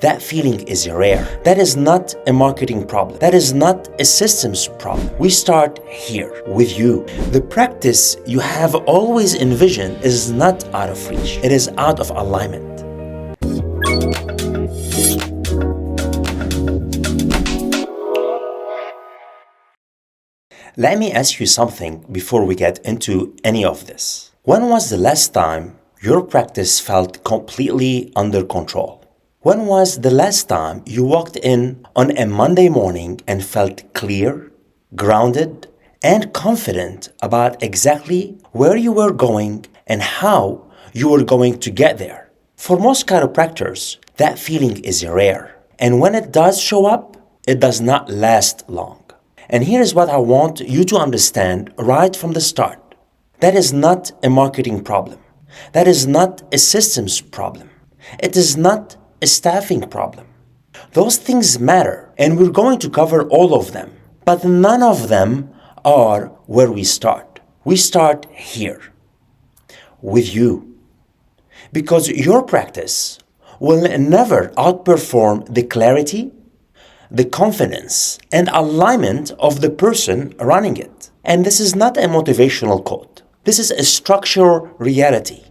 that feeling is rare. That is not a marketing problem. That is not a systems problem. We start here with you. The practice you have always envisioned is not out of reach. It is out of alignment. Let me ask you something before we get into any of this. When was the last time your practice felt completely under control? When was the last time you walked in on a Monday morning and felt clear, grounded, and confident about exactly where you were going and how you were going to get there? For most chiropractors, that feeling is rare. And when it does show up, it does not last long. And here is what I want you to understand right from the start. That is not a marketing problem. That is not a systems problem. It is not a staffing problem. Those things matter, and we're going to cover all of them. But none of them are where we start. We start here, with you. Because your practice will never outperform the clarity, the confidence, and alignment of the person running it. And this is not a motivational quote. This is a structural reality.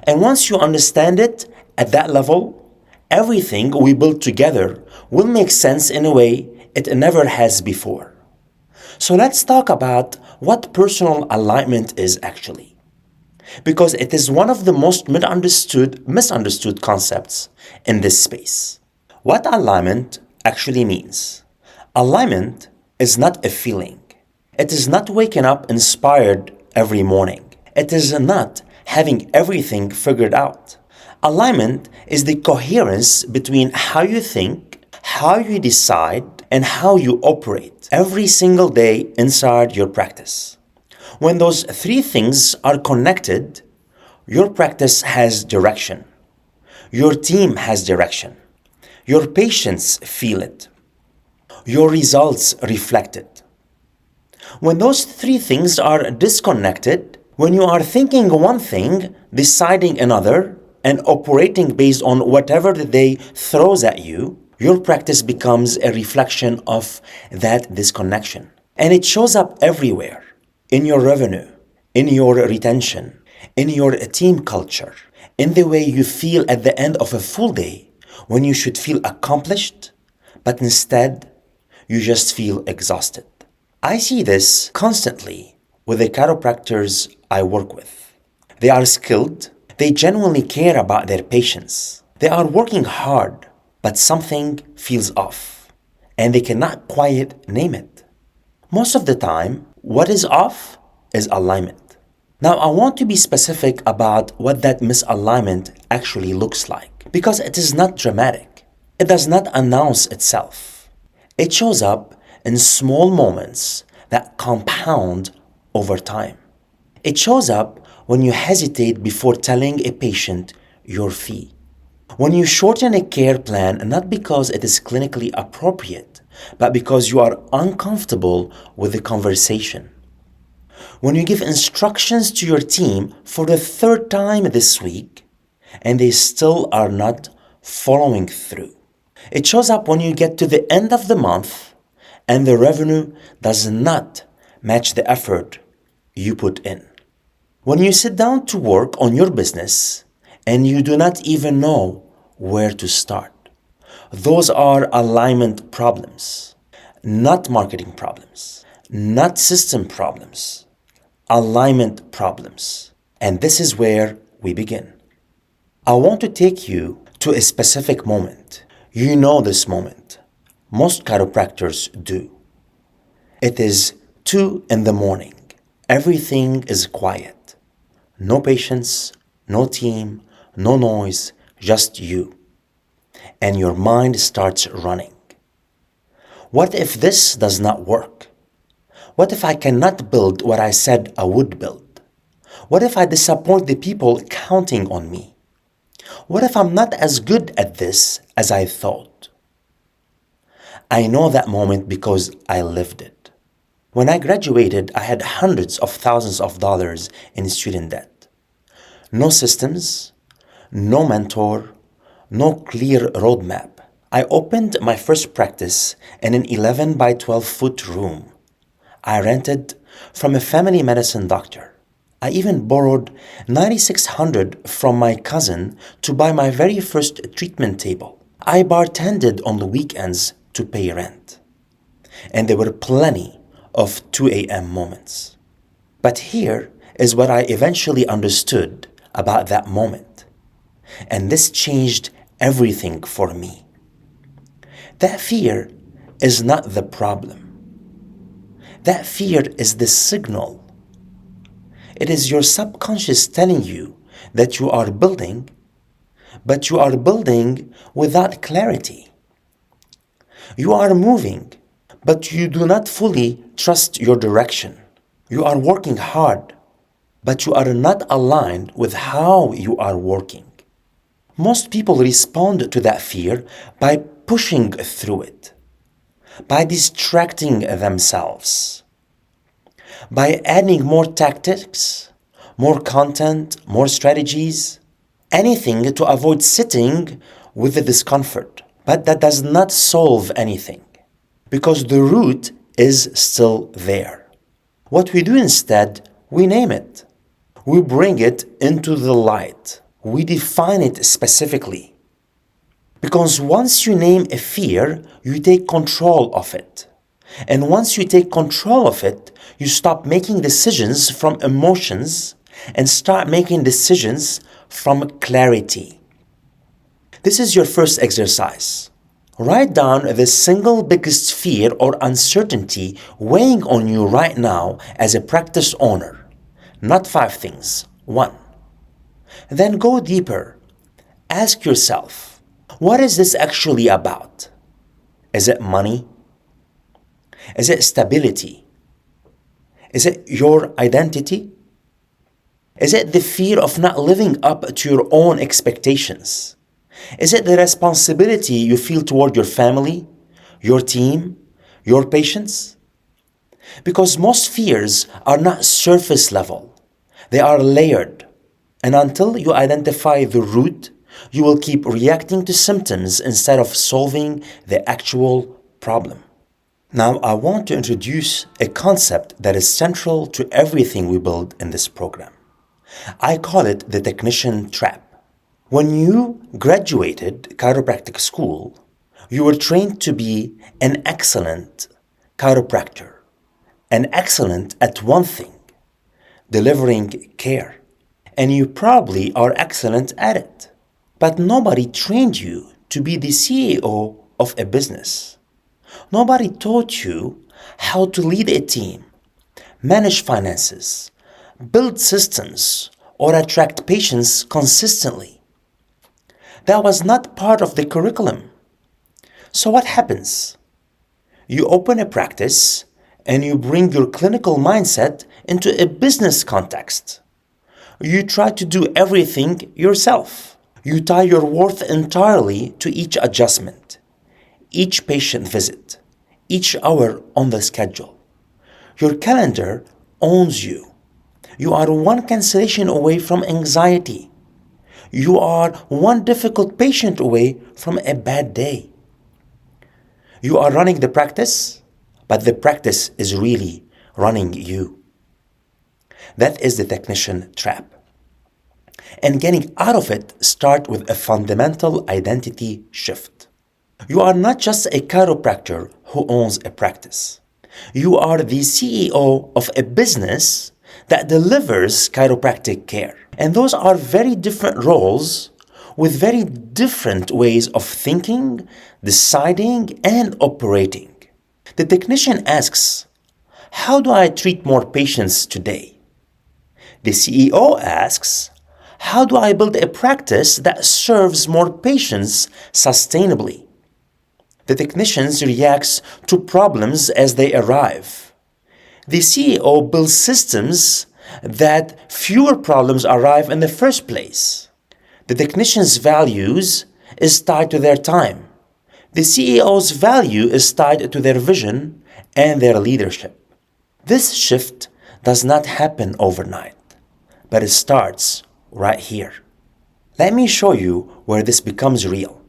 And once you understand it at that level, everything we build together will make sense in a way it never has before. So let's talk about what personal alignment is actually. Because it is one of the most misunderstood concepts in this space. What alignment actually means. Alignment is not a feeling. It is not waking up inspired every morning. It is not having everything figured out. Alignment is the coherence between how you think, how you decide, and how you operate every single day inside your practice. When those three things are connected, your practice has direction. Your team has direction. Your patients feel it. Your results reflect it. When those three things are disconnected, when you are thinking one thing, deciding another, and operating based on whatever the day throws at you, your practice becomes a reflection of that disconnection. And it shows up everywhere, in your revenue, in your retention, in your team culture, in the way you feel at the end of a full day, when you should feel accomplished, but instead, you just feel exhausted. I see this constantly with the chiropractors I work with. They are skilled, they genuinely care about their patients. They are working hard, but something feels off, and they cannot quite name it. Most of the time, what is off is alignment. Now, I want to be specific about what that misalignment actually looks like. Because it is not dramatic. It does not announce itself. It shows up in small moments that compound over time. It shows up when you hesitate before telling a patient your fee. When you shorten a care plan not because it is clinically appropriate, but because you are uncomfortable with the conversation. When you give instructions to your team for the third time this week, and they still are not following through. It shows up when you get to the end of the month and the revenue does not match the effort you put in. When you sit down to work on your business and you do not even know where to start. Those are alignment problems, not marketing problems, not system problems, alignment problems. And this is where we begin. I want to take you to a specific moment. You know this moment. Most chiropractors do. It is 2 a.m. Everything is quiet. No patients, no team, no noise, just you. And your mind starts running. What if this does not work? What if I cannot build what I said I would build? What if I disappoint the people counting on me? What if I'm not as good at this as I thought? I know that moment because I lived it. When I graduated, I had hundreds of thousands of dollars in student debt. No systems, no mentor, no clear roadmap. I opened my first practice in an 11 by 12 foot room I rented from a family medicine doctor. I even borrowed $9,600 from my cousin to buy my very first treatment table. I bartended on the weekends to pay rent. And there were plenty of 2 a.m. moments. But here is what I eventually understood about that moment. And this changed everything for me. That fear is not the problem. That fear is the signal. It is your subconscious telling you that you are building, but you are building without clarity. You are moving, but you do not fully trust your direction. You are working hard, but you are not aligned with how you are working. Most people respond to that fear by pushing through it, by distracting themselves, by adding more tactics, more content, more strategies, anything to avoid sitting with the discomfort. But that does not solve anything because the root is still there. What we do instead, we name it. We bring it into the light. We define it specifically. Because once you name a fear, you take control of it. And once you take control of it, you stop making decisions from emotions and start making decisions from clarity. This is your first exercise. Write down the single biggest fear or uncertainty weighing on you right now as a practice owner. Not 5 things, 1. Then go deeper. Ask yourself, what is this actually about? Is it money? Is it stability? Is it your identity? Is it the fear of not living up to your own expectations? Is it the responsibility you feel toward your family, your team, your patients? Because most fears are not surface level. They are layered. And until you identify the root, you will keep reacting to symptoms instead of solving the actual problem. Now, I want to introduce a concept that is central to everything we build in this program. I call it the technician trap. When you graduated chiropractic school, you were trained to be an excellent chiropractor, and excellent at one thing, delivering care. And you probably are excellent at it. But nobody trained you to be the CEO of a business. Nobody taught you how to lead a team, manage finances, build systems, or attract patients consistently. That was not part of the curriculum. So what happens? You open a practice and you bring your clinical mindset into a business context. You try to do everything yourself. You tie your worth entirely to each adjustment, each patient visit, each hour on the schedule. Your calendar owns you. You are one cancellation away from anxiety. You are one difficult patient away from a bad day. You are running the practice, but the practice is really running you. That is the technician trap. And getting out of it starts with a fundamental identity shift. You are not just a chiropractor who owns a practice. You are the CEO of a business that delivers chiropractic care. And those are very different roles with very different ways of thinking, deciding, and operating. The technician asks, how do I treat more patients today? The CEO asks, how do I build a practice that serves more patients sustainably? The technician reacts to problems as they arrive. The CEO builds systems that fewer problems arrive in the first place. The technician's values is tied to their time. The CEO's value is tied to their vision and their leadership. This shift does not happen overnight, but it starts right here. Let me show you where this becomes real.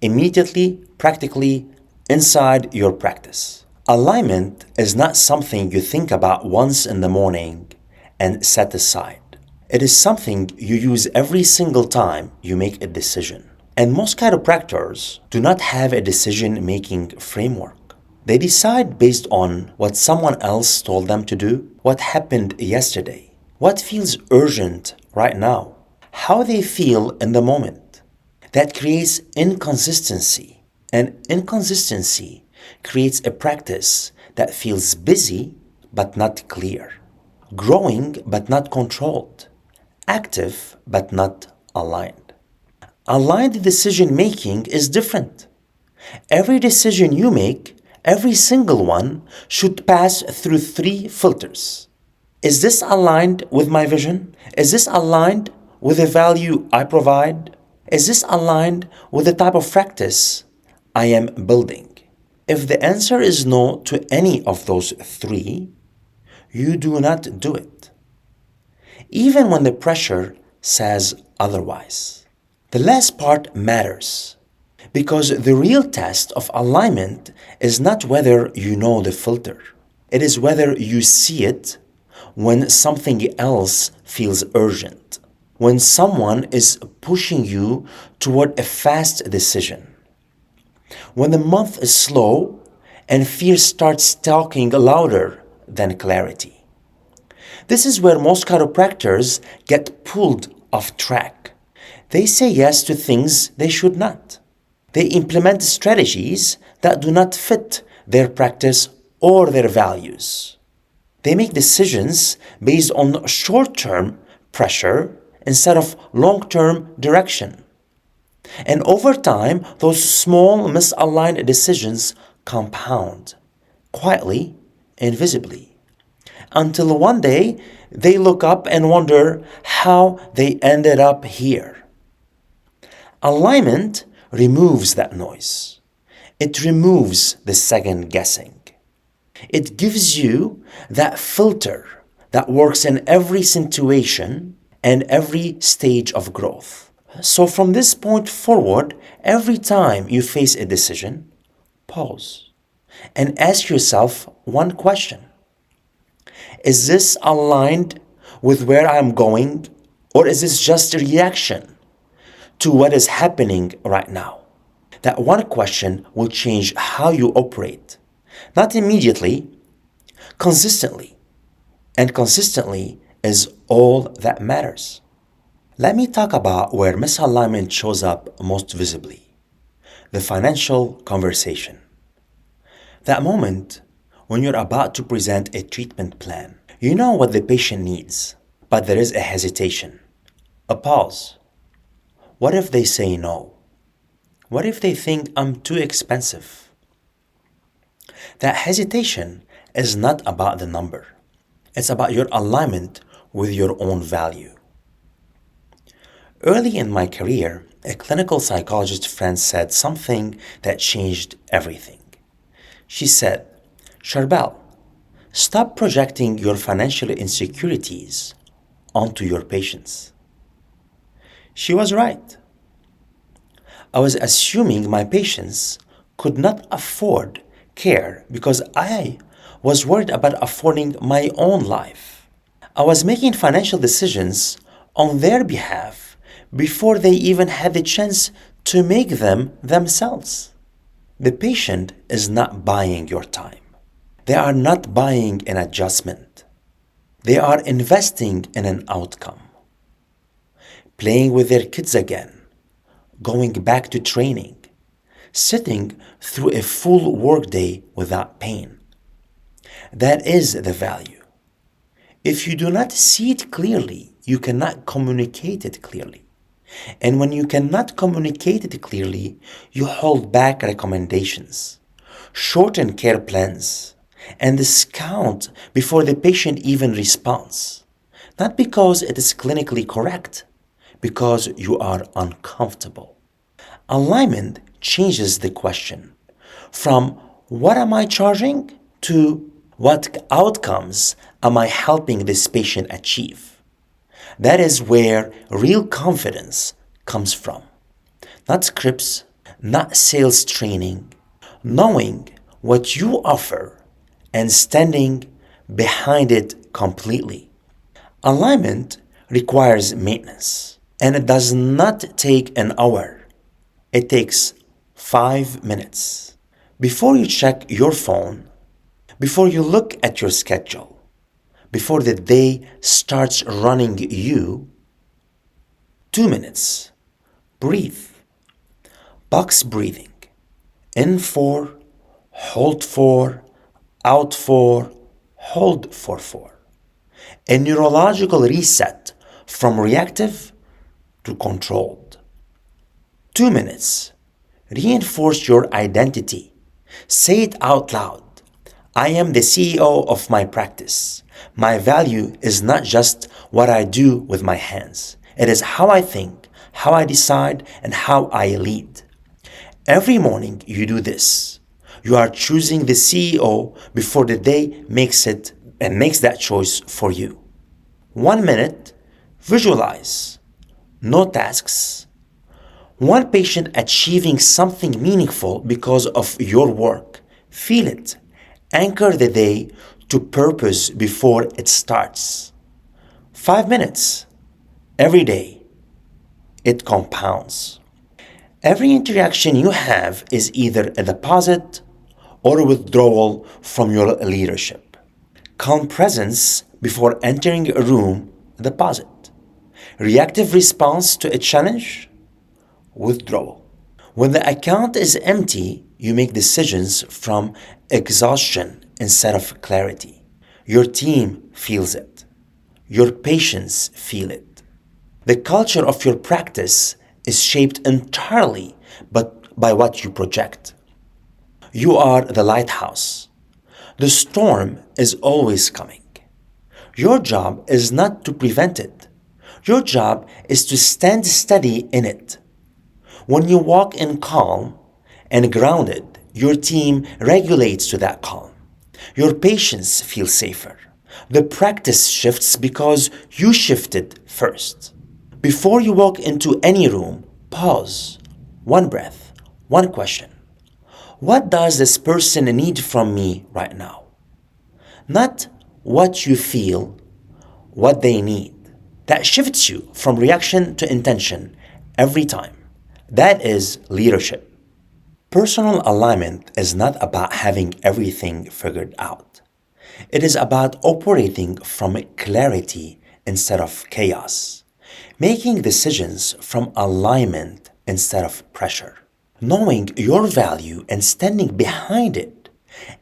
Immediately, practically, inside your practice. Alignment is not something you think about once in the morning and set aside. It is something you use every single time you make a decision. And most chiropractors do not have a decision-making framework. They decide based on what someone else told them to do, what happened yesterday, what feels urgent right now, how they feel in the moment. That creates inconsistency, and inconsistency creates a practice that feels busy but not clear, growing but not controlled, active but not aligned. Aligned decision making is different. Every decision you make, every single one, should pass through 3 filters. Is this aligned with my vision? Is this aligned with the value I provide? Is this aligned with the type of practice I am building? If the answer is no to any of those 3, you do not do it, even when the pressure says otherwise. The last part matters, because the real test of alignment is not whether you know the filter. It is whether you see it when something else feels urgent, when someone is pushing you toward a fast decision, when the month is slow and fear starts talking louder than clarity. This is where most chiropractors get pulled off track. They say yes to things they should not. They implement strategies that do not fit their practice or their values. They make decisions based on short-term pressure instead of long-term direction. And over time, those small misaligned decisions compound, quietly, invisibly, until one day they look up and wonder how they ended up here. Alignment removes that noise. It removes the second guessing. It gives you that filter that works in every situation and every stage of growth. So from this point forward, every time you face a decision, pause and ask yourself one question. Is this aligned with where I'm going, or is this just a reaction to what is happening right now? That one question will change how you operate. Not immediately, consistently. And consistently is all that matters. Let me talk about where misalignment shows up most visibly. The financial conversation. That moment when you're about to present a treatment plan. You know what the patient needs, but there is a hesitation, a pause. What if they say no? What if they think I'm too expensive? That hesitation is not about the number. It's about your alignment with your own value. Early in my career, a clinical psychologist friend said something that changed everything. She said, "Charbel, stop projecting your financial insecurities onto your patients." She was right. I was assuming my patients could not afford care because I was worried about affording my own life. I was making financial decisions on their behalf before they even had the chance to make them themselves. The patient is not buying your time. They are not buying an adjustment. They are investing in an outcome. Playing with their kids again, going back to training, sitting through a full workday without pain. That is the value. If you do not see it clearly, you cannot communicate it clearly. And when you cannot communicate it clearly, you hold back recommendations, shorten care plans, and discount before the patient even responds. Not because it is clinically correct, because you are uncomfortable. Alignment changes the question from what am I charging to what outcomes am I helping this patient achieve? That is where real confidence comes from. Not scripts, not sales training. Knowing what you offer and standing behind it completely. Alignment requires maintenance, and it does not take an hour. It takes 5 minutes. Before you check your phone, before you look at your schedule, before the day starts running you, 2 minutes. Breathe. Box breathing. In 4, hold 4, out 4, hold for 4. A neurological reset from reactive to controlled. 2 minutes. Reinforce your identity. Say it out loud. I am the CEO of my practice. My value is not just what I do with my hands. It is how I think, how I decide, and how I lead. Every morning you do this. You are choosing the CEO before the day makes that choice for you. 1 minute, visualize. No tasks. One patient achieving something meaningful because of your work. Feel it. Anchor the day to purpose before it starts. 5 minutes. Every day. It compounds. Every interaction you have is either a deposit or a withdrawal from your leadership. Calm presence before entering a room, a deposit. Reactive response to a challenge, withdrawal. When the account is empty, you make decisions from exhaustion instead of clarity. Your team feels it. Your patients feel it. The culture of your practice is shaped entirely by what you project. You are the lighthouse. The storm is always coming. Your job is not to prevent it. Your job is to stand steady in it. When you walk in calm and grounded, your team regulates to that calm. Your patients feel safer. The practice shifts because you shifted first. Before you walk into any room, pause. One breath, one question. What does this person need from me right now? Not what you feel, what they need. That shifts you from reaction to intention every time. That is leadership. Personal alignment is not about having everything figured out. It is about operating from clarity instead of chaos, making decisions from alignment instead of pressure, knowing your value and standing behind it,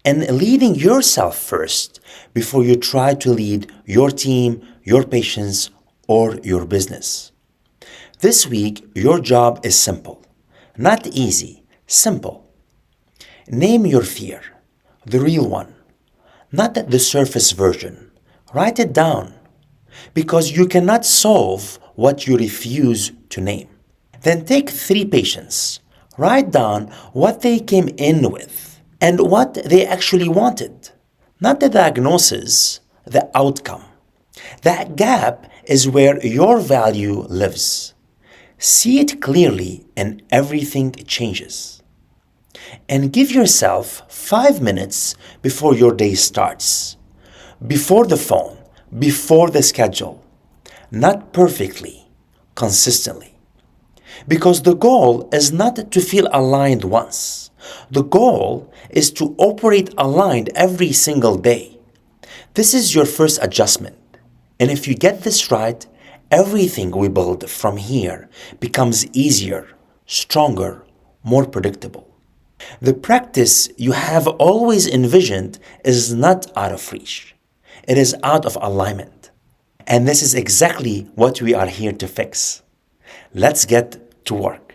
and leading yourself first before you try to lead your team, your patients, or your business. This week, your job is simple. Not easy, simple. Name your fear, the real one, not the surface version. Write it down, because you cannot solve what you refuse to name. Then take 3 patients. Write down what they came in with and what they actually wanted. Not the diagnosis, the outcome. That gap is where your value lives. See it clearly and everything changes. And give yourself 5 minutes before your day starts. Before the phone, before the schedule. Not perfectly, consistently. Because the goal is not to feel aligned once. The goal is to operate aligned every single day. This is your first adjustment. And if you get this right, everything we build from here becomes easier, stronger, more predictable. The practice you have always envisioned is not out of reach. It is out of alignment. And this is exactly what we are here to fix. Let's get to work.